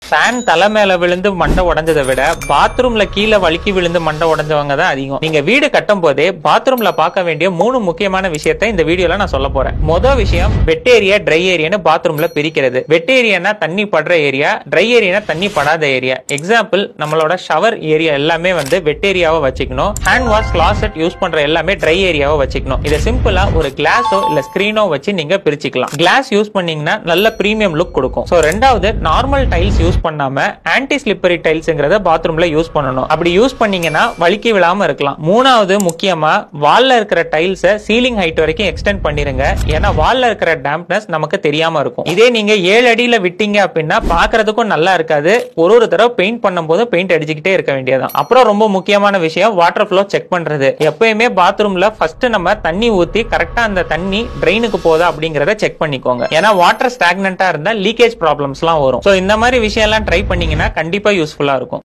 Fan தலை மேல விழுந்து மண்டை உடைஞ்சதை விட பாத்ரூம்ல கீழே வழுக்கி விழுந்து மண்டை உடைஞ்சவங்க தான் அதிகம். நீங்க வீடு கட்டும் போதே பாத்ரூம்ல பார்க்க வேண்டிய 3 முக்கியமான விஷயத்தை இந்த வீடியோல நான் சொல்ல போறேன். முதல் விஷயம் வெட் ஏரியா ட்ரை ஏரியான்னு பாத்ரூம்ல பிரிக்கிறது. வெட் ஏரியானா தண்ணி படுற ஏரியா, ட்ரை ஏரியானா தண்ணி படாத ஏரியா. எக்ஸாம்பிள் நம்மளோட ஷவர் ஏரியா எல்லாமே வெட் ஏரியாவை வச்சுக்கணும். ஹேண்ட் வாஷ் கிளாசெட் யூஸ் பண்ற எல்லாமே ட்ரை ஏரியாவை வச்சுக்கணும். இதை சிம்பிளா ஒரு கிளாஸோ இல்ல ஸ்கிரீனோ வச்சு நீங்க பிரிச்சுக்கலாம். கிளாஸ் யூஸ் பண்ணீங்கன்னா நல்ல பிரீமியம் லுக் கொடுக்கும். சோ ரெண்டாவது நார்மல் டைல்ஸ் யூஸ் பண்ணாம ஆன்டி ஸ்லிப்பரி டைல்ஸ்ங்கறத பாத்ரூம்ல யூஸ் பண்ணணும். அப்படி யூஸ் பண்ணீங்கன்னா வழுக்கி விழாம இருக்கலாம். மூணாவது முக்கியமா வால்ல இருக்கிற டைல்ஸ் சீலிங் ஹைட் வரைக்கும் எக்ஸ்டெண்ட் பண்ணிருங்க. ஏன்னா வால்ல இருக்கிற டேம்ப்னஸ் நமக்கு தெரியாம இருக்கும். இதே நீங்க 7 அடியில விட்டீங்க அப்படின்னா பாக்குறதுக்கும் நல்லா இருக்காது. ஒரு தடவை பெயிண்ட் பண்ணும்போது பெயிண்ட் அடிச்சுக்கிட்டே இருக்க வேண்டியதான். அப்புறம் ரொம்ப முக்கியமான விஷயம் வாட்டர் ஃப்ளோ செக் பண்றது. எப்பயுமே பாத்ரூம்ல ஃபர்ஸ்ட் நம்ம தண்ணி ஊத்தி கரெக்டா அந்த தண்ணி ட்ரெயினுக்கு போதா அப்படிங்கறத செக் பண்ணிக்கோங்க. ஏன்னா வாட்டர் ஸ்டாக்னண்டா இருந்தா லீக்கேஜ் ப்ராப்ளம்ஸ்லாம் வரும். சோ இந்த மாதிரி விஷயம் எல்லாம் ட்ரை பண்ணீங்கன்னா கண்டிப்பா யூஸ்ஃபுல்லா இருக்கும்.